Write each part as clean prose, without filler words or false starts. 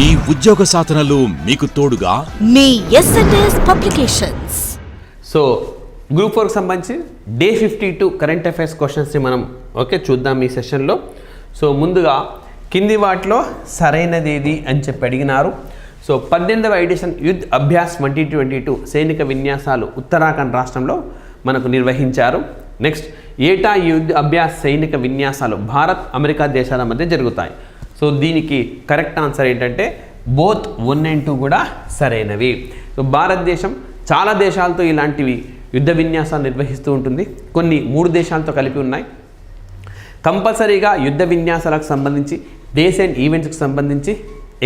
మీ ఉద్యోగ సాధనలు మీకు తోడుగా మీ ఎస్ఎన్ఎస్ పబ్లికేషన్స్. సో గ్రూప్ 4కి సంబంధించి డే 52 కరెంట్ అఫైర్స్ క్వశ్చన్స్ని మనం చూద్దాం ఈ సెషన్లో. సో ముందుగా కింది వాటిలో సరైనది ఏది అని చెప్పి అడిగినారు. సో 18వ ఎడిషన్ యుద్ధ్ అభ్యాస్ 2022 సైనిక విన్యాసాలు ఉత్తరాఖండ్ రాష్ట్రంలో మనకు నిర్వహించారు. నెక్స్ట్, ఏటా యుద్ధ్ అభ్యాస్ సైనిక విన్యాసాలు భారత్ అమెరికా దేశాల మధ్య జరుగుతాయి. సో దీనికి కరెక్ట్ ఆన్సర్ ఏంటంటే బోత్ 1 and 2 కూడా సరైనవి. సో భారతదేశం చాలా దేశాలతో ఇలాంటివి యుద్ధ విన్యాసాలు నిర్వహిస్తూ ఉంటుంది. కొన్ని 3 దేశాలతో కలిపి ఉన్నాయి. కంపల్సరీగా యుద్ధ విన్యాసాలకు సంబంధించి డేస్ అండ్ ఈవెంట్స్కి సంబంధించి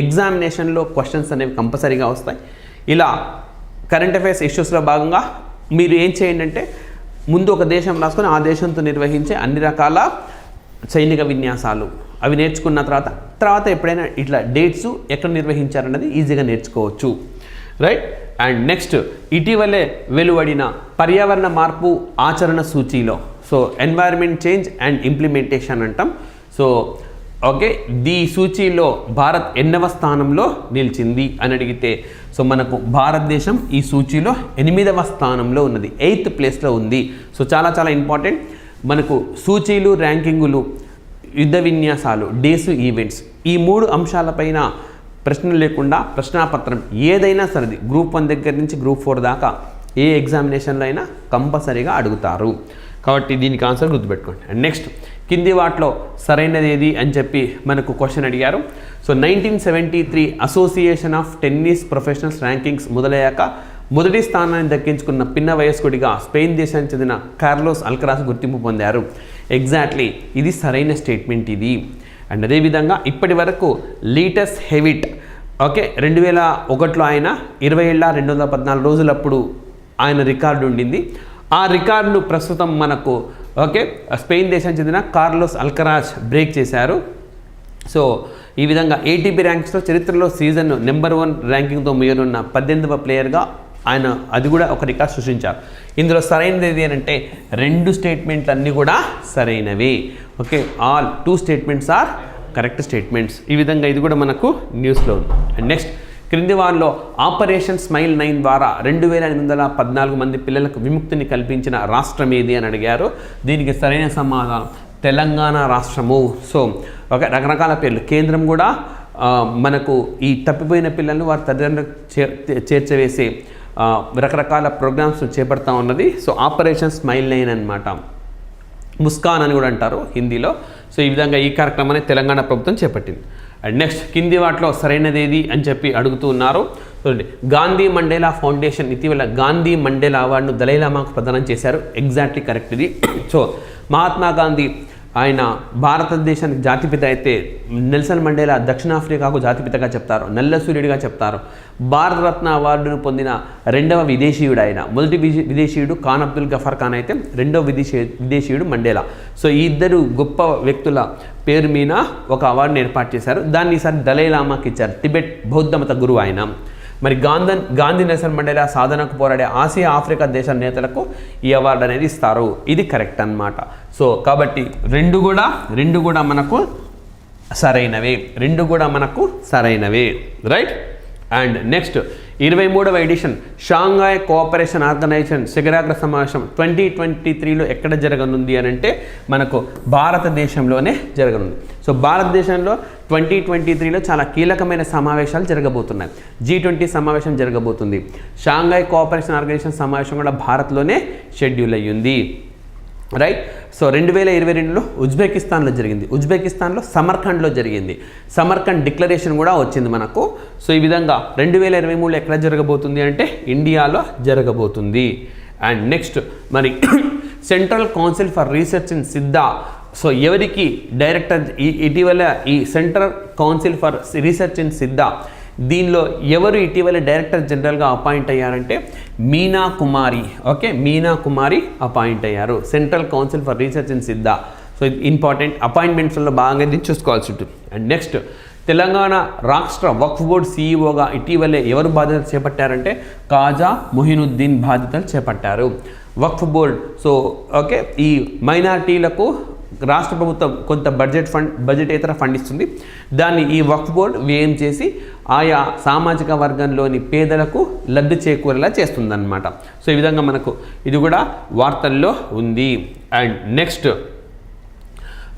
ఎగ్జామినేషన్లో క్వశ్చన్స్ అనేవి కంపల్సరీగా వస్తాయి. ఇలా కరెంట్ అఫైర్స్ ఇష్యూస్లో భాగంగా మీరు ఏం చేయండి అంటే ముందు ఒక దేశం రాసుకొని ఆ దేశంతో నిర్వహించే అన్ని రకాల సైనిక విన్యాసాలు అవి నేర్చుకున్న తర్వాత ఎప్పుడైనా ఇట్లా డేట్స్ ఎక్కడ నిర్వహించారన్నది ఈజీగా నేర్చుకోవచ్చు, రైట్. అండ్ నెక్స్ట్, ఇటీవలే వెలువడిన పర్యావరణ మార్పు ఆచరణ సూచీలో, so environment change and implementation అంటాం. సో ఈ సూచీలో భారత్ 8వ స్థానంలో నిలిచింది అని అడిగితే, సో మనకు భారతదేశం ఈ సూచీలో 8వ స్థానంలో ఉన్నది, 8th ప్లేస్లో ఉంది. సో చాలా చాలా ఇంపార్టెంట్. మనకు సూచీలు, ర్యాంకింగులు, యుద్ధ విన్యాసాలు, డేస్, ఈవెంట్స్, ఈ 3 అంశాలపైన ప్రశ్నలు లేకుండా ప్రశ్నాపత్రం ఏదైనా సరేది గ్రూప్ 1 దగ్గర నుంచి గ్రూప్ 4 దాకా ఏ ఎగ్జామినేషన్లో అయినా కంపల్సరీగా అడుగుతారు. కాబట్టి దీనికి ఆన్సర్ గుర్తుపెట్టుకోండి. అండ్ నెక్స్ట్, కింది వాటిలో సరైనది ఏది అని చెప్పి మనకు క్వశ్చన్ అడిగారు. So 1973 association of tennis professionals rankings మొదలయ్యాక మొదటి స్థానాన్ని దక్కించుకున్న పిన్న వయస్కుడిగా స్పెయిన్ దేశానికి చెందిన కార్లోస్ అల్కరాస్ గుర్తింపు పొందారు. ఎగ్జాక్ట్లీ ఇది సరైన స్టేట్మెంట్ ఇది. అండ్ అదేవిధంగా ఇప్పటి వరకు లీటస్ హెవిట్ 2001లో ఆయన 20 ఏళ్ళ 214 రోజులప్పుడు ఆయన రికార్డు ఉండింది. ఆ రికార్డును ప్రస్తుతం మనకు స్పెయిన్ దేశానికి చెందిన కార్లోస్ అల్కరాజ్ బ్రేక్ చేశారు. సో ఈ విధంగా ATP ర్యాంక్స్లో చరిత్రలో సీజన్ నెంబర్ 1 ర్యాంకింగ్తో ముయ్యనున్న 18వ ప్లేయర్గా ఆయన అది కూడా ఒక రికార్డ్ సృష్టించారు. ఇందులో సరైనది ఏది అంటే 2 స్టేట్మెంట్లు అన్నీ కూడా సరైనవి. All 2 statements are correct statements. ఈ విధంగా ఇది కూడా మనకు న్యూస్లో ఉంది. అండ్ నెక్స్ట్, క్రింది వారిలో ఆపరేషన్ స్మైల్ 9 ద్వారా 2814 మంది పిల్లలకు విముక్తిని కల్పించిన రాష్ట్రం ఏది అని అడిగారు. దీనికి సరైన సమాధానం తెలంగాణ రాష్ట్రము. సో రకరకాల పేర్లు, కేంద్రం కూడా మనకు ఈ తప్పిపోయిన పిల్లలను వారి తల్లిదండ్రులకు చేర్చవేసే రకరకాల ప్రోగ్రామ్స్ చేపడతా ఉన్నది. సో ఆపరేషన్ స్మైల్ 9 అనమాట, ముస్కాన్ అని కూడా అంటారు హిందీలో. సో ఈ విధంగా ఈ కార్యక్రమాన్ని తెలంగాణ ప్రభుత్వం చేపట్టింది. అండ్ నెక్స్ట్, కింది వాటిలో సరైనది ఏది అని చెప్పి అడుగుతూ ఉన్నారు. చూడండి, గాంధీ మండేలా ఫౌండేషన్ ఇటీవల గాంధీ మండేలా అవార్డును దలైలామాకు ప్రదానం చేశారు. ఎగ్జాక్ట్లీ కరెక్ట్ ఇది. సో మహాత్మా గాంధీ ఆయన భారతదేశానికి జాతిపిత అయితే, నెల్సన్ మండేలా దక్షిణాఫ్రికాకు జాతిపితగా చెప్తారు, నల్ల సూర్యుడిగా చెప్తారు. భారతరత్న అవార్డును పొందిన 2వ విదేశీయుడు ఆయన. మొదటి విదేశీయుడు ఖాన్ అబ్దుల్ గఫర్ ఖాన్ అయితే, 2వ విదేశీయుడు మండేలా. సో ఈ ఇద్దరు గొప్ప వ్యక్తుల పేరు మీద ఒక అవార్డుని ఏర్పాటు చేశారు. దాన్ని ఈసారి దలైలామాకి ఇచ్చారు, టిబెట్ బౌద్ధ మత గురువు ఆయన. మరి గాంధీ నెల్సన్ మండేలా సాధనకు పోరాడే ఆసియా, ఆఫ్రికా దేశాల నేతలకు ఈ అవార్డు అనేది ఇస్తారు. ఇది కరెక్ట్ అన్నమాట. సో కాబట్టి రెండు కూడా మనకు సరైనవే, రైట్. అండ్ నెక్స్ట్, 23వ ఎడిషన్ షాంఘాయ్ కోఆపరేషన్ ఆర్గనైజేషన్ శిఖరాగ్ర సమావేశం 2023లో ఎక్కడ జరగనుంది అని అంటే మనకు భారతదేశంలోనే జరగనుంది. సో భారతదేశంలో 2023లో చాలా కీలకమైన సమావేశాలు జరగబోతున్నాయి. G20 సమావేశం జరగబోతుంది. షాంఘాయ్ కోఆపరేషన్ ఆర్గనైజేషన్ సమావేశం కూడా భారత్లోనే షెడ్యూల్ అయ్యింది, రైట్. సో 2022లో ఉజ్బెకిస్తాన్లో జరిగింది. ఉజ్బెకిస్తాన్లో సమర్ఖండ్లో జరిగింది. సమర్ఖండ్ డిక్లరేషన్ కూడా వచ్చింది మనకు. సో ఈ విధంగా 2023లో ఎక్కడ జరగబోతుంది అంటే ఇండియాలో జరగబోతుంది. అండ్ నెక్స్ట్, మరి central council for research in Siddha, so ఎవరికి డైరెక్టర్ ఇటీవల ఈ central council for research in Siddha దీనిలో ఎవరు ఇటీవల డైరెక్టర్ జనరల్గా అపాయింట్ అయ్యారంటే మీనా కుమారి అపాయింట్ అయ్యారు, central council for research in Siddha. So ఇది ఇంపార్టెంట్, అపాయింట్మెంట్స్లో బాగా దీన్ని చూసుకోవాల్సి ఉంటుంది. అండ్ నెక్స్ట్, తెలంగాణ రాష్ట్ర వక్ఫ్ బోర్డ్ CEOగా ఇటీవలే ఎవరు బాధ్యతలు చేపట్టారంటే ఖాజా మొహినుద్దీన్ బాధ్యతలు చేపట్టారు. వక్ఫ్ బోర్డ్, సో ఈ మైనారిటీలకు రాష్ట్ర ప్రభుత్వం కొంత బడ్జెటేతర ఫండ్ ఇస్తుంది. దాన్ని ఈ వక్ఫ్ బోర్డు వ్యయం చేసి ఆయా సామాజిక వర్గంలోని పేదలకు లబ్ధి చేకూరేలా చేస్తుందన్నమాట. సో ఈ విధంగా మనకు ఇది కూడా వార్తల్లో ఉంది. అండ్ నెక్స్ట్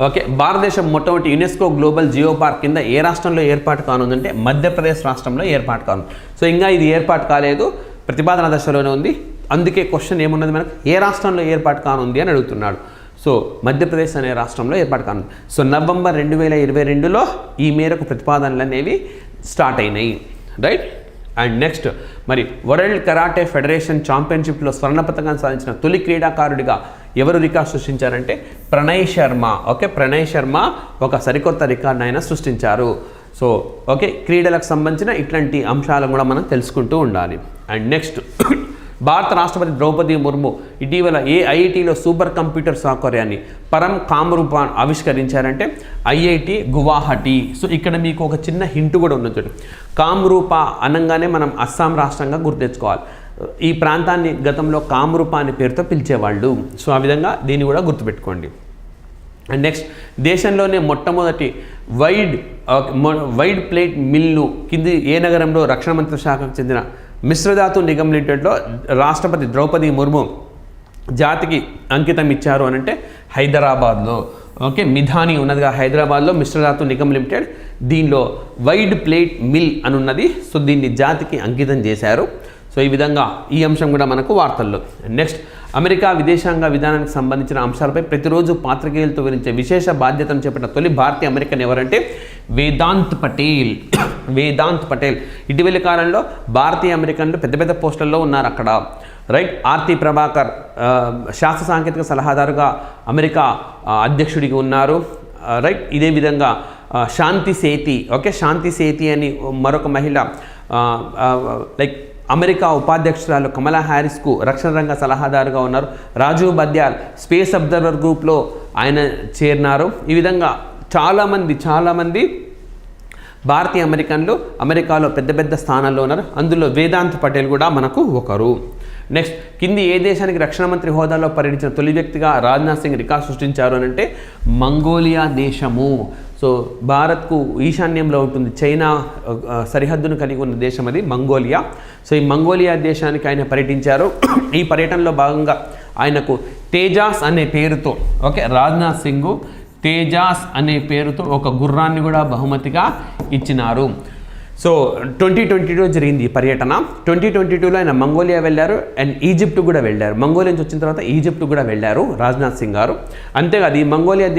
ఓకే, భారతదేశం మొట్టమొదటి యునెస్కో గ్లోబల్ జియో పార్క్ కింద ఏ రాష్ట్రంలో ఏర్పాటు కానుందంటే మధ్యప్రదేశ్ రాష్ట్రంలో ఏర్పాటు కానుంది. సో ఇంకా ఇది ఏర్పాటు కాలేదు, ప్రతిపాదన దశలోనే ఉంది. అందుకే క్వశ్చన్ ఏమున్నది మనకు, ఏ రాష్ట్రంలో ఏర్పాటు కానుంది అని అడుగుతున్నాడు. సో మధ్యప్రదేశ్ అనే రాష్ట్రంలో ఏర్పాటు కానుంది. సో నవంబర్ 2022లో ఈ మేరకు ప్రతిపాదనలు అనేవి స్టార్ట్ అయినాయి, రైట్. అండ్ నెక్స్ట్ మరి వరల్డ్ కరాటే ఫెడరేషన్ ఛాంపియన్షిప్లో స్వర్ణ పతకాన్ని సాధించిన తొలి క్రీడాకారుడిగా ఎవరు రికార్డు సృష్టించారంటే ప్రణయ్ శర్మ. ఓకే, ప్రణయ్ శర్మ ఒక సరికొత్త రికార్డు ఆయన సృష్టించారు. సో ఓకే, క్రీడలకు సంబంధించిన ఇట్లాంటి అంశాలను కూడా మనం తెలుసుకుంటూ ఉండాలి. అండ్ నెక్స్ట్ భారత రాష్ట్రపతి ద్రౌపది ముర్ము ఇటీవల ఐఐటిలో సూపర్ కంప్యూటర్ సౌకర్యాన్ని పరం కామరూపాన్ ఆవిష్కరించారంటే ఐఐటి గువాహటి. సో ఇక్కడ మీకు ఒక చిన్న హింట్ కూడా ఉన్నది. కామరూపా అనగానే మనం అస్సాం రాష్ట్రంగా గుర్తెచ్చుకోవాలి. ఈ ప్రాంతాన్ని గతంలో కామరూపా అనే పేరుతో పిలిచేవాళ్ళు. సో ఆ విధంగా దీన్ని కూడా గుర్తుపెట్టుకోండి. అండ్ నెక్స్ట్ దేశంలోనే మొట్టమొదటి వైడ్ ప్లేట్ మిల్లు కింది ఏ నగరంలో రక్షణ మంత్రిత్వ శాఖకు చెందిన మిశ్రధాతు నిగమ్ లిమిటెడ్లో రాష్ట్రపతి ద్రౌపది ముర్ము జాతికి అంకితం ఇచ్చారు అని అంటే హైదరాబాద్లో. ఓకే, మిధాని ఉన్నదిగా హైదరాబాద్లో మిశ్రధాతు నిగమ్ లిమిటెడ్, దీనిలో వైడ్ ప్లేట్ మిల్ అని ఉన్నది. సో దీన్ని జాతికి అంకితం చేశారు. సో ఈ విధంగా ఈ అంశం కూడా మనకు వార్తల్లో. నెక్స్ట్ అమెరికా విదేశాంగ విధానానికి సంబంధించిన అంశాలపై ప్రతిరోజు పాత్రికేయులతో వివరించే విశేష బాధ్యతను చేపట్టిన తొలి భారతీయ అమెరికన్ ఎవరంటే వేదాంత్ పటేల్. వేదాంత్ పటేల్ ఇటీవలి కాలంలో భారతీయ అమెరికన్లు పెద్ద పెద్ద పోస్టుల్లో ఉన్నారు అక్కడ, రైట్. ఆర్తి ప్రభాకర్ శాస్త్ర సాంకేతిక సలహాదారుగా అమెరికా అధ్యక్షుడిగా ఉన్నారు, రైట్. ఇదే విధంగా శాంతి సేతి, ఓకే, శాంతి సేతి అని మరొక మహిళ లైక్ అమెరికా ఉపాధ్యక్షురాలు కమలా హ్యారిస్కు రక్షణ రంగ సలహాదారుగా ఉన్నారు. రాజీవ్ బద్యాల్ స్పేస్ అబ్జర్వర్ గ్రూప్లో ఆయన చేరినారు. ఈ విధంగా చాలామంది భారతీయ అమెరికన్లు అమెరికాలో పెద్ద పెద్ద స్థానాల్లో ఉన్నారు. అందులో వేదాంత్ పటేల్ కూడా మనకు ఒకరు. నెక్స్ట్ కింది ఏ దేశానికి రక్షణ మంత్రి హోదాలో పర్యటించిన తొలి వ్యక్తిగా రాజ్నాథ్ సింగ్ రికార్డు సృష్టించారు అని అంటే మంగోలియా దేశము. సో భారత్కు ఈశాన్యంలో ఉంటుంది, చైనా సరిహద్దును కలిగి ఉన్న దేశం అది మంగోలియా. సో ఈ మంగోలియా దేశానికి ఆయన పర్యటించారు. ఈ పర్యటనలో భాగంగా ఆయనకు తేజాస్ అనే పేరుతో, ఓకే, రాజ్నాథ్ సింగ్ తేజాస్ అనే పేరుతో ఒక గుర్రాన్ని కూడా బహుమతిగా ఇచ్చినారు. సో 2022 జరిగింది ఈ పర్యటన. 2022లో ఆయన మంగోలియా వెళ్ళారు అండ్ ఈజిప్ట్ కూడా వెళ్ళారు. మంగోలియా నుంచి వచ్చిన తర్వాత ఈజిప్ట్ కూడా వెళ్ళారు రాజ్నాథ్ సింగ్ గారు. అంతేకాదు ఈ మంగోలియా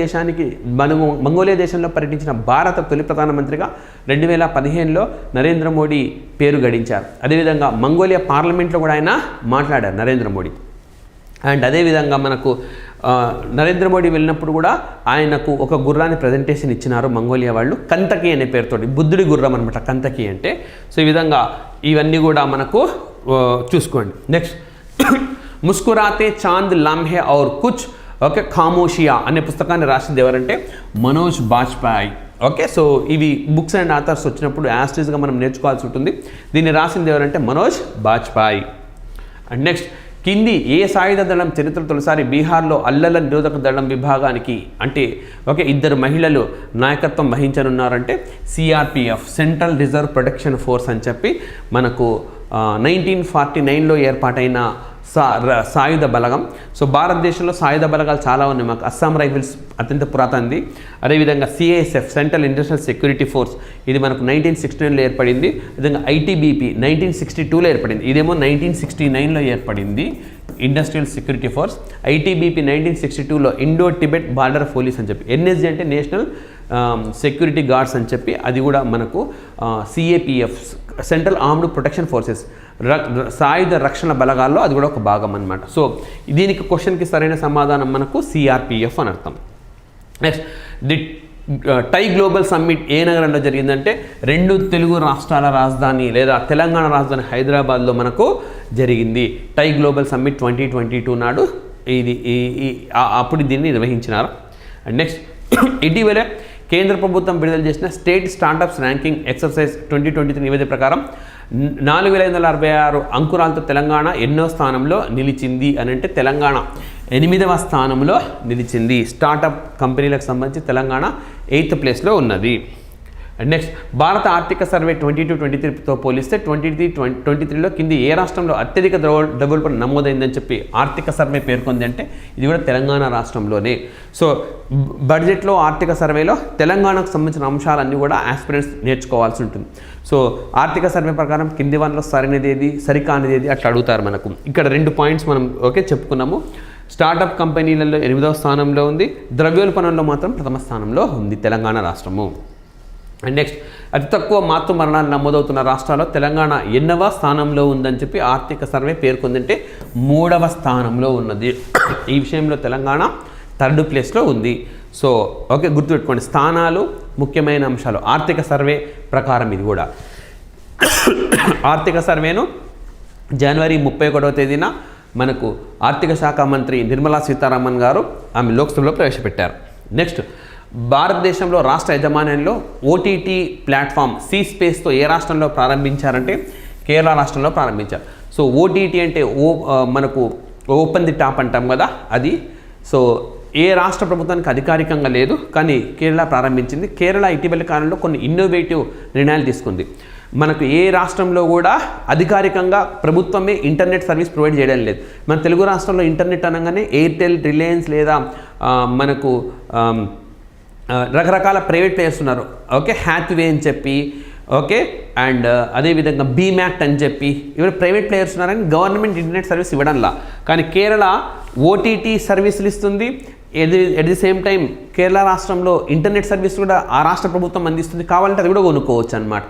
దేశంలో పర్యటించిన భారత తొలి ప్రధానమంత్రిగా 2015లో నరేంద్ర మోడీ పేరు గడించారు. అదేవిధంగా మంగోలియా పార్లమెంట్లో కూడా ఆయన మాట్లాడారు నరేంద్ర మోడీ. అండ్ అదేవిధంగా మనకు నరేంద్ర మోడీ వెళ్ళినప్పుడు కూడా ఆయనకు ఒక గుర్రాన్ని ప్రజెంటేషన్ ఇచ్చినారు మంగోలియా వాళ్ళు, కంతకి అనే పేరుతోటి, బుద్ధుడి గుర్రం అనమాట కంతకి అంటే. సో ఈ విధంగా ఇవన్నీ కూడా మనకు చూసుకోండి. నెక్స్ట్ ముస్కురాతే చాంద్ లమ్హే ఔర్ కుచ్, ఓకే, ఖామోషియా అనే పుస్తకాన్ని రాసింది ఎవరంటే మనోజ్ బాజ్పాయ్. ఓకే, సో ఇవి బుక్స్ అండ్ ఆథర్స్ వచ్చినప్పుడు యాస్టీస్గా మనం నేర్చుకోవాల్సి ఉంటుంది. దీన్ని రాసింది ఎవరంటే మనోజ్ బాజ్పాయ్. అండ్ నెక్స్ట్ కింది ఏ సాయుధ దళం చరిత్ర తొలిసారి బీహార్లో అల్లల నిరోధక దళం విభాగానికి అంటే ఓకే 2 మహిళలు నాయకత్వం వహించనున్నారంటే CRPF, central reserve protection force అని చెప్పి మనకు 1949లో ఏర్పాటైన సాయుధ బలగం. సో భారతదేశంలో సాయుధ బలగాలు చాలా ఉన్నాయి. మాకు అస్సాం రైఫిల్స్ అత్యంత పురాతనది. అదేవిధంగా CISF central industrial security force, ఇది మనకు 1969లో ఏర్పడింది. విధంగా ఐటీబీపీ 1962లో ఏర్పడింది. ఇదేమో 1969లో ఏర్పడింది ఇండస్ట్రియల్ సెక్యూరిటీ ఫోర్స్. ఐటీబీపీ 1962లో ఇండో టిబెట్ బార్డర్ పోలీస్ అని చెప్పి, ఎన్ఎస్జీ అంటే నేషనల్ సెక్యూరిటీ గార్డ్స్ అని చెప్పి, అది కూడా మనకు CAPF central armed protection forces సాయుధ రక్షణ బలగాల్లో అది కూడా ఒక భాగం అన్నమాట. సో దీనికి క్వశ్చన్కి సరైన సమాధానం మనకు సిఆర్పిఎఫ్ అని అర్థం. Next the TiE global summit ఏ నగరంలో జరిగిందంటే 2 తెలుగు రాష్ట్రాల రాజధాని లేదా తెలంగాణ రాజధాని హైదరాబాద్లో మనకు జరిగింది. టై గ్లోబల్ సమ్మిట్ 2022 నాడు ఇది అప్పుడు దీన్ని నిర్వహించినారు. అండ్ నెక్స్ట్ ఇటీవలే కేంద్ర ప్రభుత్వం విడుదల చేసిన స్టేట్ స్టార్టప్స్ ర్యాంకింగ్ ఎక్సర్సైజ్ 2023 నివేదిక ప్రకారం 4566 అంకురాలతో తెలంగాణ ఎన్నో స్థానంలో నిలిచింది అని అంటే తెలంగాణ 8వ స్థానంలో నిలిచింది. స్టార్టప్ కంపెనీలకు సంబంధించి తెలంగాణ 8th ప్లేస్లో ఉన్నది. నెక్స్ట్ భారత ఆర్థిక సర్వే 22-23తో పోలిస్తే 23లో కింది ఏ రాష్ట్రంలో అత్యధిక డెవలప్మెంట్ నమోదైందని చెప్పి ఆర్థిక సర్వే పేర్కొంది అంటే ఇది కూడా తెలంగాణ రాష్ట్రంలోనే. సో బడ్జెట్లో ఆర్థిక సర్వేలో తెలంగాణకు సంబంధించిన అంశాలన్నీ కూడా ఆస్పిరెంట్స్ నేర్చుకోవాల్సి ఉంటుంది. సో ఆర్థిక సర్వే ప్రకారం కింది వాటిలో సరైనది ఏది సరికానిది ఏది అట్లా అడుగుతారు మనకు. ఇక్కడ 2 పాయింట్స్ మనం చెప్పుకున్నాము. స్టార్టప్ కంపెనీలలో 8వ స్థానంలో ఉంది, ద్రవ్యోల్బణంలో మాత్రం 1వ స్థానంలో ఉంది తెలంగాణ రాష్ట్రము. అండ్ నెక్స్ట్ అతి తక్కువ మాతృ మరణాలు నమోదవుతున్న రాష్ట్రాల్లో తెలంగాణ 8వ స్థానంలో ఉందని చెప్పి ఆర్థిక సర్వే పేర్కొందంటే 3వ స్థానంలో ఉన్నది. ఈ విషయంలో తెలంగాణ 3rd ప్లేస్లో ఉంది. సో గుర్తుపెట్టుకోండి, స్థానాలు ముఖ్యమైన అంశాలు ఆర్థిక సర్వే ప్రకారం. ఇది కూడా ఆర్థిక సర్వేను జనవరి 31వ తేదీన మనకు ఆర్థిక శాఖ మంత్రి నిర్మలా సీతారామన్ గారు ఆమె లోక్సభలో ప్రవేశపెట్టారు. నెక్స్ట్ భారతదేశంలో రాష్ట్ర యజమాన్యంలో ఓటీటీ ప్లాట్ఫామ్ సి స్పేస్తో ఏ రాష్ట్రంలో ప్రారంభించారంటే కేరళ రాష్ట్రంలో ప్రారంభించారు. సో ఓటీటీ అంటే మనకు ఓపెన్ ది టాప్ అంటాం కదా అది. సో ఏ రాష్ట్ర ప్రభుత్వానికి అధికారికంగా లేదు, కానీ కేరళ ప్రారంభించింది. కేరళ ఇటీవలి కాలంలో కొన్ని ఇన్నోవేటివ్ నిర్ణయాలు తీసుకుంది. మనకు ఏ రాష్ట్రంలో కూడా అధికారికంగా ప్రభుత్వమే ఇంటర్నెట్ సర్వీస్ ప్రొవైడ్ చేయడం లేదు. మన తెలుగు రాష్ట్రంలో ఇంటర్నెట్ అనగానే ఎయిర్టెల్, రిలయన్స్ లేదా మనకు రకరకాల ప్రైవేట్ ప్లేయర్స్ ఉన్నారు. హ్యాత్వే అని చెప్పి అండ్ అదేవిధంగా బీమ్యాక్ట్ అని చెప్పి ఇవన్నీ ప్రైవేట్ ప్లేయర్స్ ఉన్నారని గవర్నమెంట్ ఇంటర్నెట్ సర్వీస్ ఇవ్వడంలా. కానీ కేరళ ఓటీటీ సర్వీసులు ఇస్తుంది. At the same time Kerala రాష్ట్రంలో ఇంటర్నెట్ సర్వీస్ కూడా ఆ రాష్ట్ర ప్రభుత్వం అందిస్తుంది. కావాలంటే అది కూడా కొనుక్కోవచ్చు అన్నమాట.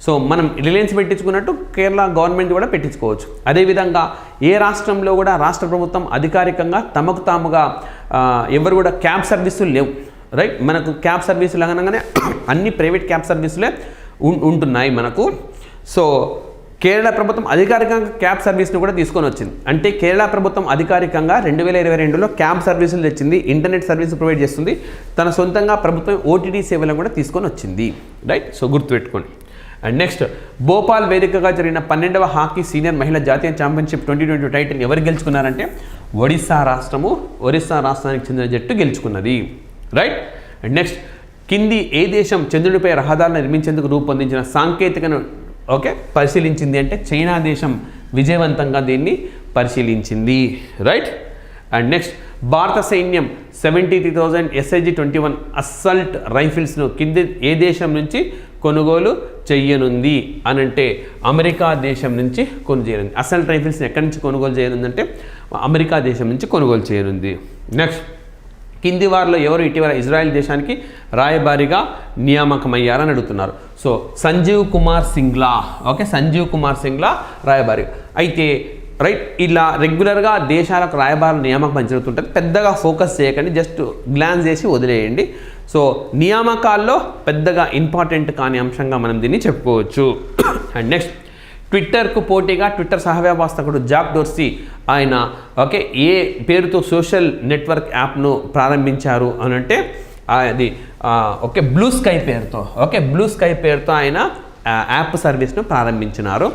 సో మనం రిలయన్స్ పెట్టించుకున్నట్టు కేరళ గవర్నమెంట్ కూడా పెట్టించుకోవచ్చు. అదేవిధంగా ఏ రాష్ట్రంలో కూడా రాష్ట్ర ప్రభుత్వం అధికారికంగా తమకు తాముగా ఎవరు కూడా క్యాబ్ సర్వీసులు లేవు. రైట్, మనకు క్యాబ్ సర్వీసులు అనగానే అన్ని ప్రైవేట్ క్యాబ్ సర్వీసులే ఉంటున్నాయి మనకు. సో కేరళ ప్రభుత్వం అధికారికంగా క్యాబ్ సర్వీస్ను కూడా తీసుకొని వచ్చింది. అంటే కేరళ ప్రభుత్వం అధికారికంగా 2022లో క్యాబ్ సర్వీసులు తెచ్చింది, ఇంటర్నెట్ సర్వీస్ ప్రొవైడ్ చేస్తుంది. తన సొంతంగా ప్రభుత్వం ఓటీటీ సేవలను కూడా తీసుకొని వచ్చింది. రైట్, సో గుర్తుపెట్టుకోండి. అండ్ నెక్స్ట్ భోపాల్ వేదికగా జరిగిన 12వ హాకీ సీనియర్ మహిళా జాతీయ ఛాంపియన్షిప్ 2020 టైటిల్ ఎవరు గెలుచుకున్నారంటే ఒడిస్సా రాష్ట్రానికి చెందిన జట్టు గెలుచుకున్నది. రైట్. అండ్ నెక్స్ట్ కింది ఏ దేశం చంద్రుడిపై రహదారులు నిర్మించేందుకు రూపొందించిన సాంకేతికను పరిశీలించింది అంటే చైనా దేశం విజయవంతంగా దీన్ని పరిశీలించింది. రైట్. అండ్ నెక్స్ట్ భారత సైన్యం 73,000 SIG-21 అస్సాల్ట్ రైఫిల్స్ను కింది ఏ దేశం నుంచి కొనుగోలు చేయనుంది అనంటే అమెరికా దేశం నుంచి కొనుగోలు చేయనుంది. అస్సాల్ట్ రైఫిల్స్ని ఎక్కడి నుంచి కొనుగోలు చేయనుందంటే అమెరికా దేశం నుంచి కొనుగోలు చేయనుంది. నెక్స్ట్ కింది వారిలో ఎవరు ఇటీవల ఇజ్రాయెల్ దేశానికి రాయబారిగా నియామకమయ్యారని అడుగుతున్నారు. సో సంజీవ్ కుమార్ సింగ్లా రాయబారి. అయితే రైట్, ఇలా రెగ్యులర్గా దేశాలకు రాయబారులు నియామకం జరుగుతుంటుంది. పెద్దగా ఫోకస్ చేయకండి, జస్ట్ గ్లాన్స్ చేసి వదిలేయండి. సో నియామకాల్లో పెద్దగా ఇంపార్టెంట్ కాని అంశంగా మనం దీన్ని చెప్పుకోవచ్చు. అండ్ నెక్స్ట్ ట్విట్టర్కు పోటీగా ట్విట్టర్ సహవ్యవస్థాపకుడు జాక్ డోర్సీ ఆయన ఏ పేరుతో సోషల్ నెట్వర్క్ యాప్ను ప్రారంభించారు అని అంటే అది బ్లూ స్కై పేరుతో ఆయన యాప్ సర్వీస్ను ప్రారంభించినారు.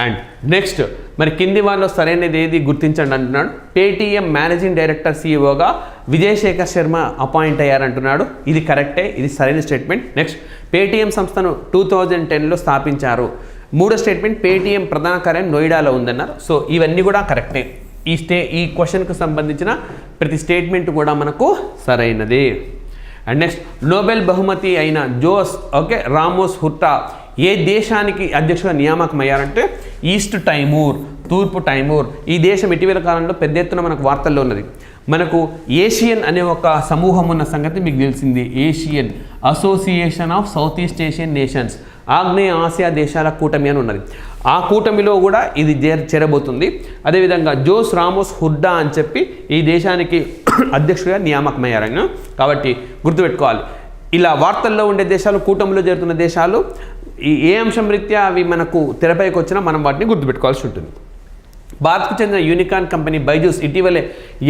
అండ్ నెక్స్ట్ మరి కింది వాళ్ళలో సరైనది ఏది గుర్తించండి అంటున్నాడు. పేటీఎం మేనేజింగ్ డైరెక్టర్ CEOగా విజయ్ శేఖర్ శర్మ అపాయింట్ అయ్యారంటున్నాడు. ఇది కరెక్టే, ఇది సరైన స్టేట్మెంట్. నెక్స్ట్ పేటీఎం సంస్థను 2010లో స్థాపించారు. మూడో స్టేట్మెంట్ పేటీఎం ప్రధాన కార్యాలయం నోయిడాలో ఉందన్నారు. సో ఇవన్నీ కూడా కరెక్టే. ఈ క్వశ్చన్కు సంబంధించిన ప్రతి స్టేట్మెంట్ కూడా మనకు సరైనదే. అండ్ నెక్స్ట్ నోబెల్ బహుమతి అయిన జోస్ రామోస్ హుర్టా ఏ దేశానికి అధ్యక్షుడిగా నియామకం అయ్యారంటే ఈస్ట్ టైమూర్, తూర్పు టైమూర్. ఈ దేశం ఇటీవల కాలంలో పెద్ద ఎత్తున మనకు వార్తల్లో ఉన్నది. మనకు ఏషియన్ అనే ఒక సమూహం ఉన్న సంగతి మీకు తెలిసింది. Asian association of south east Asian nations, ఆగ్నేయ ఆసియా దేశాల కూటమి అని ఉన్నది. ఆ కూటమిలో కూడా ఇది చేరబోతుంది. అదేవిధంగా జోస్ రామోస్ హుర్టా అని చెప్పి ఈ దేశానికి అధ్యక్షుడిగా నియామకమయ్యారని కాబట్టి గుర్తుపెట్టుకోవాలి. ఇలా వార్తల్లో ఉండే దేశాలు, కూటమిలో చేరుతున్న దేశాలు ఏ అంశం రీత్యా అవి మనకు తెరపైకి వచ్చినా మనం వాటిని గుర్తుపెట్టుకోవాల్సి ఉంటుంది. భారత్కు చెందిన యూనికార్న్ కంపెనీ బైజూస్ ఇటీవలే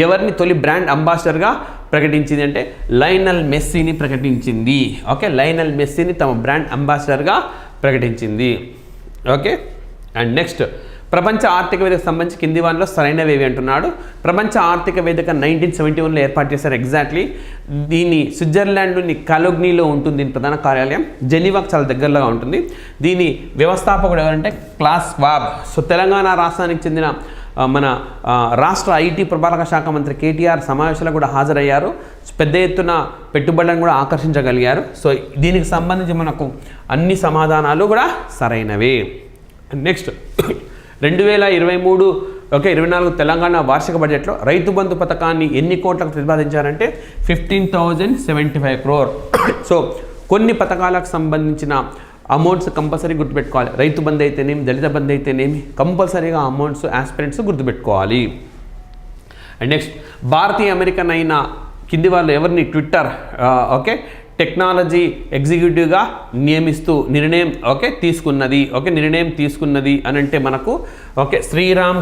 ఎవరిని తొలి బ్రాండ్ అంబాసిడర్గా ప్రకటించింది అంటే లయనల్ మెస్సీని ప్రకటించింది. లయనల్ మెస్సీని తమ బ్రాండ్ అంబాసిడర్గా ప్రకటించింది. అండ్ నెక్స్ట్ ప్రపంచ ఆర్థిక వేదికకు సంబంధించి కింది వాటిలో సరైనవి ఏవి అంటున్నాడు. ప్రపంచ ఆర్థిక వేదిక 1971లో ఏర్పాటు చేశారు ఎగ్జాక్ట్లీ. దీన్ని స్విట్జర్లాండ్లోని కాలోగ్నీలో ఉంటుంది దీని ప్రధాన కార్యాలయం. జెనీవాకు చాలా దగ్గరలో ఉంటుంది. దీని వ్యవస్థాపకుడు ఎవరంటే క్లాస్ వాబ్. సో తెలంగాణ రాష్ట్రానికి చెందిన మన రాష్ట్ర ఐటీ పురపాలక శాఖ మంత్రి కేటీఆర్ సమావేశాలకు కూడా హాజరయ్యారు. పెద్ద ఎత్తున పెట్టుబడులను కూడా ఆకర్షించగలిగారు. సో దీనికి సంబంధించి మనకు అన్ని సమాధానాలు కూడా సరైనవి. నెక్స్ట్ 2023 24 తెలంగాణ వార్షిక బడ్జెట్లో రైతు బంధు పథకాన్ని ఎన్ని కోట్లకు ప్రతిపాదించారంటే 15,075 crore. సో కొన్ని పథకాలకు సంబంధించిన అమౌంట్స్ కంపల్సరీ గుర్తుపెట్టుకోవాలి. రైతు బంధు అయితేనేమి, దళిత బంధు అయితేనేమి కంపల్సరీగా అమౌంట్స్ ఆస్పిరెంట్స్ గుర్తుపెట్టుకోవాలి. అండ్ నెక్స్ట్ భారతీయ అమెరికన్ అయిన కింది వాళ్ళు ఎవరిని ట్విట్టర్ టెక్నాలజీ ఎగ్జిక్యూటివ్గా నియమిస్తూ నిర్ణయం తీసుకున్నది అని అంటే మనకు శ్రీరామ్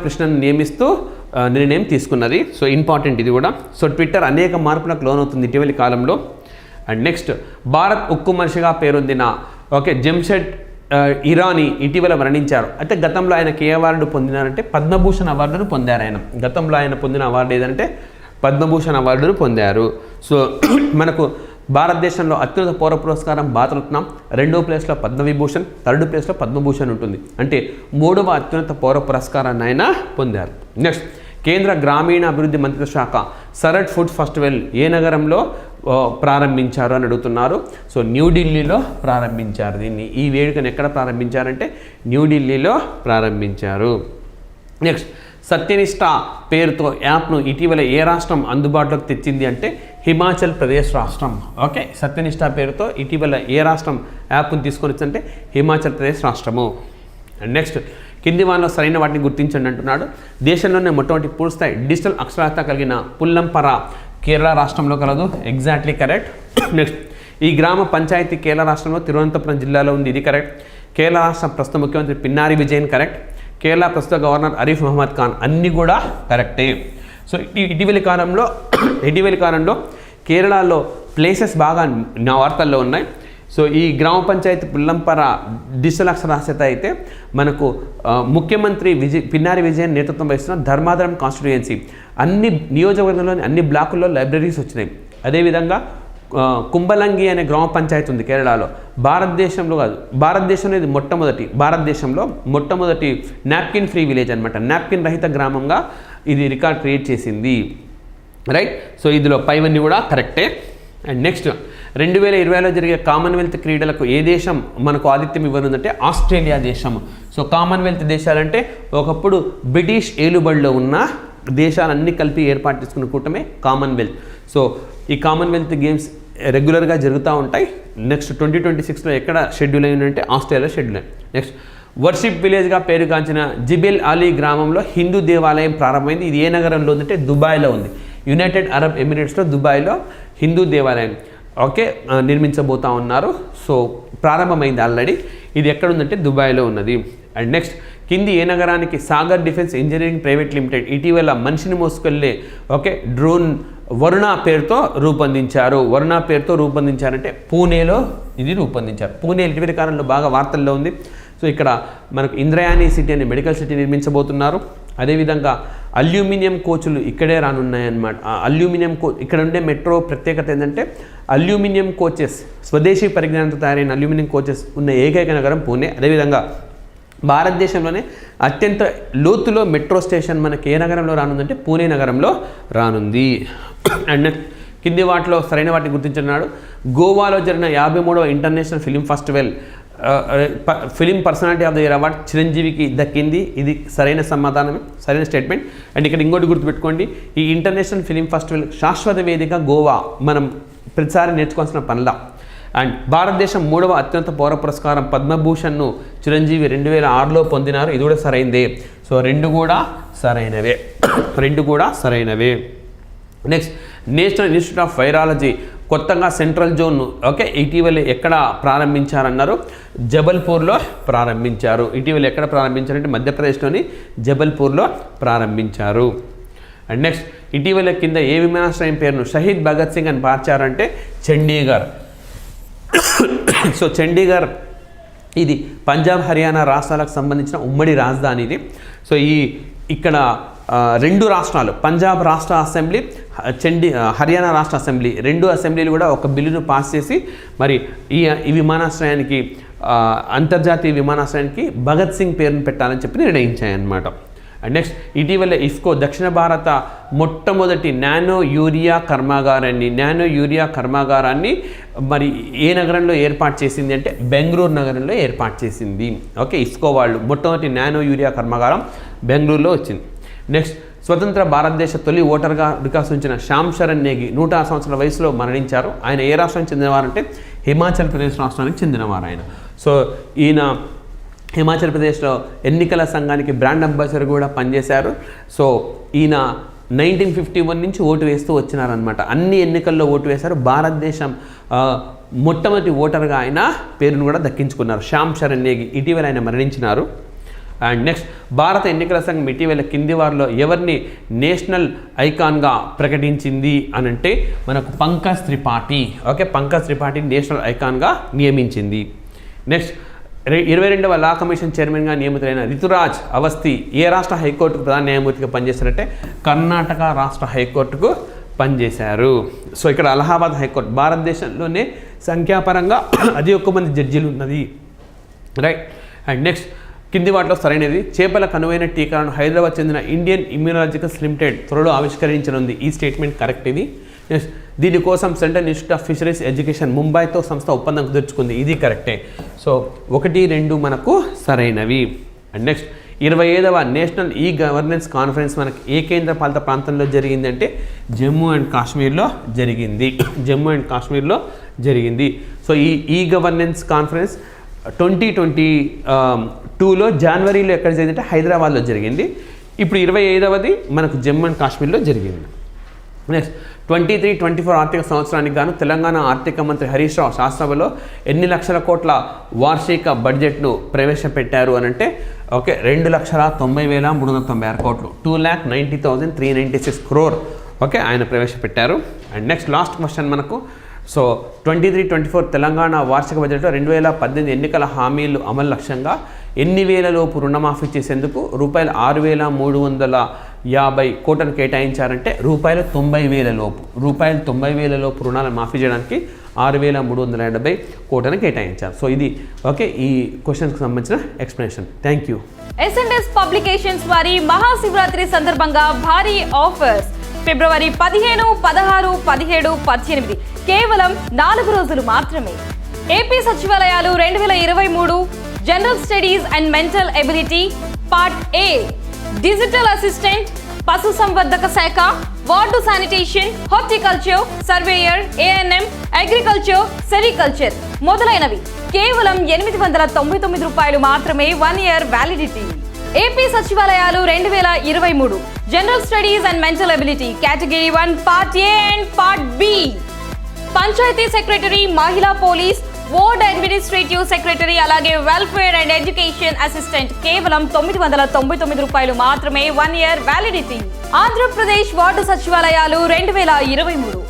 కృష్ణన్ నియమిస్తూ నిర్ణయం తీసుకున్నది. సో ఇంపార్టెంట్ ఇది కూడా. సో ట్విట్టర్ అనేక మార్పులకు లోనవుతుంది ఇటీవలి కాలంలో. అండ్ నెక్స్ట్ భారత్ ఉక్కు మనిషిగా పేరొందిన జంషెడ్ ఇరానీ ఇటీవల మరణించారు. అయితే గతంలో ఆయనకి ఏ అవార్డు పొందినారంటే పద్మభూషణ్ అవార్డును పొందారు. గతంలో ఆయన పొందిన అవార్డు ఏదంటే పద్మభూషణ్ అవార్డును పొందారు. సో మనకు భారతదేశంలో అత్యున్నత పౌర పురస్కారం భారతరత్నం, 2వ ప్లేస్లో పద్మవిభూషణ్, 3rd ప్లేస్లో పద్మభూషణ్ ఉంటుంది. అంటే 3వ అత్యున్నత పౌర పురస్కారాన్ని ఆయన పొందారు. నెక్స్ట్ కేంద్ర గ్రామీణ అభివృద్ధి మంత్రిత్వ శాఖ సరడ్ ఫుడ్ ఫెస్టివల్ ఏ నగరంలో ప్రారంభించారు అని అడుగుతున్నారు. సో న్యూఢిల్లీలో ప్రారంభించారు దీన్ని. ఈ వేడుకను ఎక్కడ ప్రారంభించారంటే న్యూఢిల్లీలో ప్రారంభించారు. నెక్స్ట్ సత్యనిష్ట పేరుతో యాప్ను ఇటీవల ఏ రాష్ట్రం అందుబాటులోకి తెచ్చింది అంటే హిమాచల్ ప్రదేశ్ రాష్ట్రం. సత్యనిష్ట పేరుతో ఇటీవల ఏ రాష్ట్రం యాప్ను తీసుకొని వచ్చిందంటే హిమాచల్ ప్రదేశ్ రాష్ట్రము. అండ్ నెక్స్ట్ కింది వాటిలో సరైన వాటిని గుర్తించండి అంటున్నాడు. దేశంలోనే మొట్టమొదటి పూర్తిస్థాయి డిజిటల్ అక్షరాస్యత కలిగిన పుల్లంపర కేరళ రాష్ట్రంలో కలదు. Exactly correct. నెక్స్ట్ ఈ గ్రామ పంచాయతీ కేరళ రాష్ట్రంలో తిరువనంతపురం జిల్లాలో ఉంది. ఇది కరెక్ట్. కేరళ రాష్ట్ర ప్రస్తుత ముఖ్యమంత్రి పిన్నారి విజయన్ కరెక్ట్. కేరళ ప్రస్తుత గవర్నర్ అరీఫ్ మహమ్మద్ ఖాన్ అన్నీ కూడా కరెక్టే. సో ఇటీవలి కాలంలో కేరళలో ప్లేసెస్ బాగా నా వార్తల్లో ఉన్నాయి. సో ఈ గ్రామ పంచాయతీ పుల్లంపర డిజిటల్ అక్షరాస్యత అయితే మనకు ముఖ్యమంత్రి పిన్నారి విజయన్ నేతృత్వం వహిస్తున్న ధర్మాధరం కాన్స్టిట్యుయెన్సీ అన్ని నియోజకవర్గంలోని అన్ని బ్లాకుల్లో లైబ్రరీస్ వచ్చినాయి. అదేవిధంగా కుంబలంగి అనే గ్రామ పంచాయతీ ఉంది కేరళలో. భారతదేశంలో ఇది మొట్టమొదటి నాప్కిన్ ఫ్రీ విలేజ్ అనమాట. నాప్కిన్ రహిత గ్రామంగా ఇది రికార్డ్ క్రియేట్ చేసింది. రైట్. సో ఇందులో పైవన్నీ కూడా కరెక్టే. అండ్ నెక్స్ట్ 2020లో జరిగే కామన్వెల్త్ క్రీడలకు ఏ దేశం మనకు ఆతిథ్యం ఇవ్వనుందంటే ఆస్ట్రేలియా దేశం. సో కామన్వెల్త్ దేశాలంటే ఒకప్పుడు బ్రిటిష్ ఏలుబడిలో ఉన్న దేశాలన్నీ కలిపి ఏర్పాటు చేసుకున్న కూటమే కామన్వెల్త్. సో ఈ కామన్వెల్త్ గేమ్స్ రెగ్యులర్గా జరుగుతూ ఉంటాయి. నెక్స్ట్ 2026లో ఎక్కడ షెడ్యూల్ అయిందంటే ఆస్ట్రేలియా షెడ్యూల్ అయింది. నెక్స్ట్ వర్షిప్ విలేజ్గా పేరుగాంచిన జిబెల్ అలీ గ్రామంలో హిందూ దేవాలయం ప్రారంభమైంది. ఇది ఏ నగరంలో ఉందంటే దుబాయ్లో ఉంది. యునైటెడ్ అరబ్ ఎమిరేట్స్లో దుబాయ్లో హిందూ దేవాలయం నిర్మించబోతా ఉన్నారు. సో ప్రారంభమైంది ఆల్రెడీ. ఇది ఎక్కడ ఉందంటే దుబాయ్లో ఉన్నది. అండ్ నెక్స్ట్ కింది ఏ నగరానికి Sagar defence engineering private limited ఇటీవల మనిషిని మోసుకెళ్ళే డ్రోన్ వరుణ పేరుతో రూపొందించారంటే పూణేలో ఇది రూపొందించారు. పూణే ఇటీవలి కాలంలో బాగా వార్తల్లో ఉంది. సో ఇక్కడ మనకు ఇంద్రయాని సిటీ అనే మెడికల్ సిటీ నిర్మించబోతున్నారు. అదేవిధంగా అల్యూమినియం కోచ్లు ఇక్కడే రానున్నాయన్నమాట. అల్యూమినియం ఇక్కడ ఉండే మెట్రో ప్రత్యేకత ఏంటంటే అల్యూమినియం కోచెస్, స్వదేశీ పరిజ్ఞానంతో తయారైన అల్యూమినియం కోచెస్ ఉన్న ఏకైక నగరం పూణే. అదేవిధంగా భారతదేశంలోనే అత్యంత లోతులో మెట్రో స్టేషన్ మనకి ఏ నగరంలో రానుందంటే పూణే నగరంలో రానుంది. అండ్ కింది వాటిలో సరైన వాటిని గుర్తించున్నాడు. గోవాలో జరిగిన 53వ international film festival film personality of the year award చిరంజీవికి దక్కింది. ఇది సరైన సమాధానమే, సరైన స్టేట్మెంట్. అండ్ ఇక్కడ ఇంకోటి గుర్తుపెట్టుకోండి, ఈ ఇంటర్నేషనల్ ఫిలిం ఫెస్టివల్ శాశ్వత వేదిక గోవా మనం ప్రతిసారి నేర్చుకోవాల్సిన పనుల. అండ్ భారతదేశం 3వ అత్యంత పౌర పురస్కారం పద్మభూషణ్ను చిరంజీవి 2006లో పొందినారు. ఇది కూడా సరైందే. సో రెండు కూడా సరైనవే. Next national institute of virology కొత్తగా సెంట్రల్ జోన్ ఇటీవల ఎక్కడ ప్రారంభించారన్నారు? జబల్పూర్లో ప్రారంభించారు. ఇటీవల ఎక్కడ ప్రారంభించారంటే మధ్యప్రదేశ్లోని జబల్పూర్లో ప్రారంభించారు. అండ్ నెక్స్ట్ ఇటీవల కింద ఏ విమానాశ్రయం పేరును షహీద్ భగత్ సింగ్ అని మార్చారంటే చండీగఢ్. సో చండీగఢ్ ఇది పంజాబ్ హర్యానా రాష్ట్రాలకు సంబంధించిన ఉమ్మడి రాజధాని ఇది. సో ఇక్కడ రెండు రాష్ట్రాలు, పంజాబ్ రాష్ట్ర అసెంబ్లీ, హర్యానా రాష్ట్ర అసెంబ్లీ, రెండు అసెంబ్లీలు కూడా ఒక బిల్లును పాస్ చేసి మరి ఈ విమానాశ్రయానికి, అంతర్జాతీయ విమానాశ్రయానికి భగత్ సింగ్ పేరును పెట్టాలని చెప్పి నిర్ణయించాయన్నమాట. అండ్ నెక్స్ట్, ఇటీవల ఇఫ్కో దక్షిణ భారత మొట్టమొదటి నానో యూరియా కర్మాగారాన్ని మరి ఏ నగరంలో ఏర్పాటు చేసింది అంటే బెంగళూరు నగరంలో ఏర్పాటు చేసింది. ఓకే, ఇఫ్కో వాళ్ళు మొట్టమొదటి నానో యూరియా కర్మాగారం బెంగళూరులో వచ్చింది. నెక్స్ట్, స్వతంత్ర భారతదేశ తొలి ఓటర్గా వికాసించిన శ్యామ్ చరణ్ నేగి 106 సంవత్సరాల వయసులో మరణించారు. ఆయన ఏ రాష్ట్రానికి చెందినవారంటే హిమాచల్ ప్రదేశ్ రాష్ట్రానికి చెందినవారు ఆయన. సో ఈయన హిమాచల్ ప్రదేశ్లో ఎన్నికల సంఘానికి బ్రాండ్ అంబాసిడర్ కూడా పనిచేశారు. సో ఈయన 1951 నుంచి ఓటు వేస్తూ వచ్చినారనమాట. అన్ని ఎన్నికల్లో ఓటు వేశారు. భారతదేశం మొట్టమొదటి ఓటర్గా ఆయన పేరును కూడా దక్కించుకున్నారు, శ్యామ్ చరణ్ నేగి. ఇటీవల ఆయన మరణించినారు. అండ్ నెక్స్ట్, భారత ఎన్నికల సంఘం ఇటీవల కింది వారిలో ఎవరిని నేషనల్ ఐకాన్గా ప్రకటించింది అని అంటే మనకు పంకజ్ త్రిపాఠి. ఓకే, పంకజ్ త్రిపాఠిని నేషనల్ ఐకాన్గా నియమించింది. నెక్స్ట్, 22వ లా కమిషన్ చైర్మన్గా నియమితులైన రితురాజ్ అవస్థి ఏ రాష్ట్ర హైకోర్టుకు ప్రధాన న్యాయమూర్తిగా పనిచేశారంటే కర్ణాటక రాష్ట్ర హైకోర్టుకు పనిచేశారు. సో ఇక్కడ అలహాబాద్ హైకోర్టు భారతదేశంలోనే సంఖ్యాపరంగా అది ఎక్కువ మంది జడ్జీలు ఉన్నది, రైట్. అండ్ నెక్స్ట్, కింది వాటిలో సరైనది. చేపల కనువైన టీకాలను హైదరాబాద్ చెందిన ఇండియన్ ఇమ్యూనాలజికల్స్ లిమిటెడ్ త్వరలో ఆవిష్కరించనుంది. ఈ స్టేట్మెంట్ కరెక్ట్ ఇది. నెక్స్ట్, దీనికోసం central institute of fisheries education ముంబైతో సంస్థ ఒప్పందం కుదుర్చుకుంది. ఇది కరెక్టే. సో 1, 2 మనకు సరైనవి. And next, 25వ national e governance conference మనకి ఏ కేంద్ర పాలిత ప్రాంతంలో జరిగింది అంటే జమ్మూ అండ్ కాశ్మీర్లో జరిగింది. సో ఈ గవర్నెన్స్ కాన్ఫరెన్స్ 2022లో జనవరిలో ఎక్కడ జరిగిందంటే హైదరాబాద్లో జరిగింది. ఇప్పుడు 25వది మనకు జమ్మూ అండ్ కాశ్మీర్లో జరిగింది. నెక్స్ట్, 23-24 ఆర్థిక సంవత్సరానికి గాను తెలంగాణ ఆర్థిక మంత్రి హరీష్ రావు శాసనసభలో ఎన్ని లక్షల కోట్ల వార్షిక బడ్జెట్ను ప్రవేశపెట్టారు అని అంటే ఓకే 2,90,396 కోట్లు, 2,90,396 crore ఓకే ఆయన ప్రవేశపెట్టారు. అండ్ నెక్స్ట్, లాస్ట్ క్వశ్చన్ మనకు. సో 23-24 తెలంగాణ వార్షిక బడ్జెట్లో 2018 ఎన్నికల హామీలు అమలు లక్ష్యంగా ఎన్ని వేలలోపు రుణమాఫీ చేసేందుకు ₹9350 కోట్లను కేటాయించారంటే ₹90,000 లోపు రుణాలను మాఫీ చేయడానికి 6,380 కోట్లను కేటాయించారు. సో ఇది ఓకే ఈ క్వశ్చన్కి సంబంధించిన explanation. Thank you. S&S publications వారి మహాశివరాత్రి సందర్భంగా భారీ ఆఫర్స్ ఫిబ్రవరి 15, 16, 17, 18 కేవలం 4 రోజులు మాత్రమే. ఏపీ సచివాలయాలు 2023 general studies and mental ability part A, digital assistant, పశు సంవర్ధక శాఖ, ward sanitation, horticulture, surveyor, ANM, agriculture, sericulture మొదలైనవి కేవలం ₹899 మాత్రమే. 1 year వ్యాలిడిటీ. ఏపీ సచివాలయాలు 2023 general studies and mental ability category 1 part A and part B, panchayat secretary, మహిళా police, ward administrative secretary అలాగే welfare and education assistant కేవలం ₹999 మాత్రమే. 1 year వ్యాలిడిటీ. ఆంధ్రప్రదేశ్ వార్డు సచివాలయాలు 2023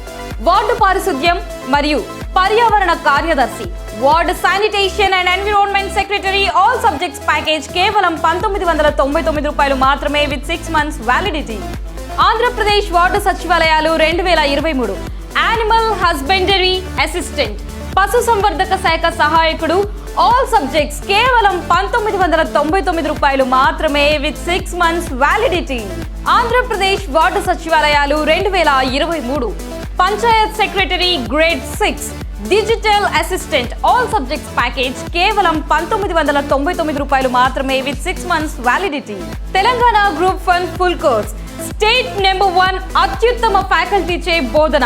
ward పారిశుద్ధ్యం మరియు పర్యావరణ కార్యదర్శి, ward sanitation and environment secretary all subjects package కేవలం ₹1999 మాత్రమే with 6 months validity. Andhra Pradesh ward సచివాలయాలు 2023 యానిమల్ హస్బెండరీ అసిస్టెంట్, పశు సంవర్ధక శాఖ సహాయకుడు ఆల్ సబ్జెక్ట్స్ కేవలం ₹1999 మాత్రమే with 6 months validity. Andhra Pradesh ward సచివాలయాలు 2023 Panchayat secretary grade 6 digital assistant all subjects package కేవలం ₹1999 మాత్రమే with 6 months validity. Telangana group 1 full course state number 1 అత్యుత్తమ ఫ్యాకల్టీచే బోధన,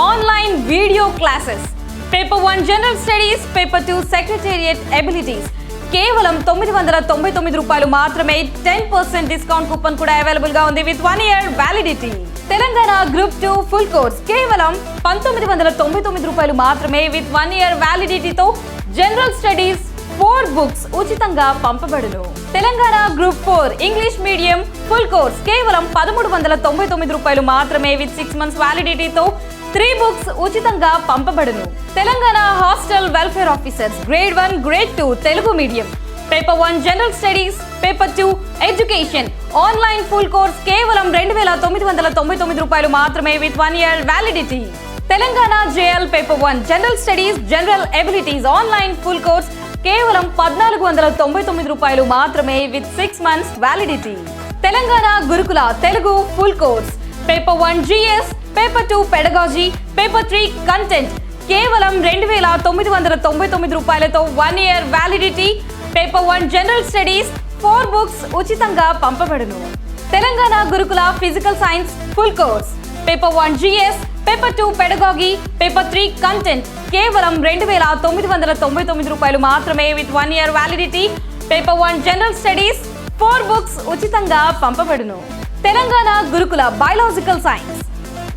online video classes, paper 1 general studies, paper 2 secretariat abilities కేవలం ₹999 మాత్రమే. 10% డిస్కౌంట్ కూపన్ కూడా అవైలబుల్ గా ఉంది with 1 year validity. Telangana group 2 full course కేవలం ₹1999 మాత్రమే విత్ 1 year వ్యాలిడిటీతో జనరల్ స్టడీస్ 4 books ఉచితంగా పంపబడును. Telangana group 4 English medium full course కేవలం ₹1399 మాత్రమే విత్ 6 months వ్యాలిడిటీతో 3 books ఉచితంగా పంపబడును. Telangana hostel welfare officers grade 1 grade 2 Telugu medium paper 1 general studies paper 2 education online full course కేవలం 2999 రూపాయలు మాత్రమే with 1 year validity. Telangana JL paper 1 general studies general abilities online full course కేవలం 1499 రూపాయలు మాత్రమే with 6 months validity. Telangana Gurukula Telugu full course paper 1 GS paper 2 pedagogy paper 3 content కేవలం 2999 రూపాయలతో 1 year validity. Paper 1 general studies 4 books ఉచితంగా పంపబడును. Telangana Gurukula physical science full course paper 1 GS paper 2 pedagogy paper 3 content కేవలం 2999 రూపాయలు మాత్రమే with 1 year validity. Paper 1 general studies 4 books ఉచితంగా పంపబడును. Telangana Gurukula biological science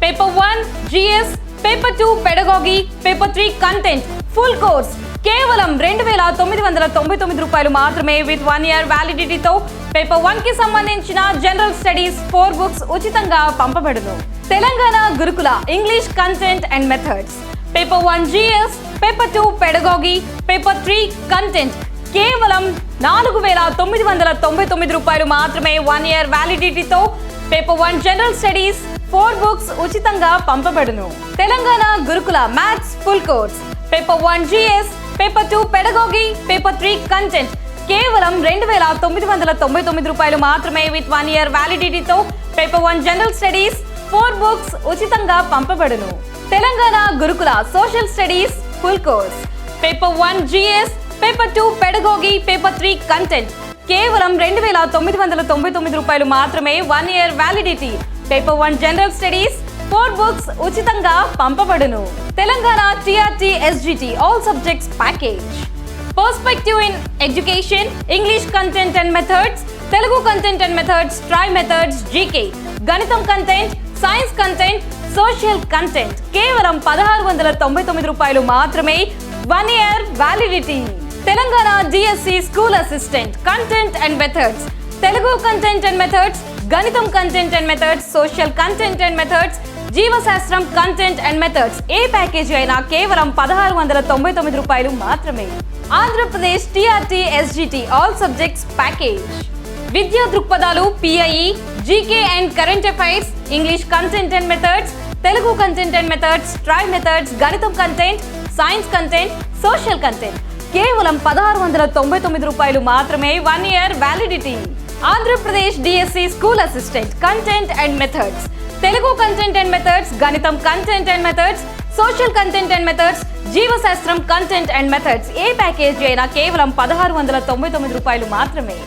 paper 1 GS paper 2 pedagogy paper 3 content full course కేవలం 2999 రూపాయలు మాత్రమే విత్ 1 ఇయర్ వ్యాలిడిటీతో పేపర్ 1 కి సంబంధించిన జనరల్ స్టడీస్ 4 books ఉచితంగా పంపబడును. Telangana Gurukula English content and methods paper 1 GS paper 2 pedagogy paper 3 content కేవలం 4999 రూపాయలు మాత్రమే 1 ఇయర్ వ్యాలిడిటీతో పేపర్ 1 జనరల్ స్టడీస్ 4 books ఉచితంగా పంపబడును. Telangana Gurukula maths full course paper 1 GS paper 2 pedagogy paper 3 content కేవలం 2999 రూపాయలు మాత్రమే విత్ 1 ఇయర్ వ్యాలిడిటీతో పేపర్ 1 జనరల్ స్టడీస్ 4 books ఉచితంగా పంపబడును. Telangana Gurukula social studies full course paper 1 GS paper 2 pedagogy paper 3 content కేవలం 2999 రూపాయలు మాత్రమే 1 year validity. Paper 1 general studies 4 books ఉచితంగా పంపబడును. Telangana TRT SGT all subjects package perspective in education English content and methods Telugu content and methods tri methods GK గణితం content science content social content కేవలం 1699 రూపాయలు మాత్రమే 1 year validity. Telangana DSC school assistant content and methods Telugu content and methods గణితం content and methods social content and methods జీవశాస్త్రం content and methods A package అయినా కేవలం 1699 రూపాయలు మాత్రమే. Andhra Pradesh TRT SGT all subjects package విద్యా దృక్పథాలు PIE GK and current affairs English content and methods Telugu content and methods tri methods గణితం content science content social content కేవలం 1699 రూపాయలు మాత్రమే 1 year validity. Andhra Pradesh DSC school assistant content and methods Telugu content and methods గణితం content and methods social content and methods జీవశాస్త్రం content and methods A package అయినా కేవలం 1699 రూపాయలు మాత్రమే.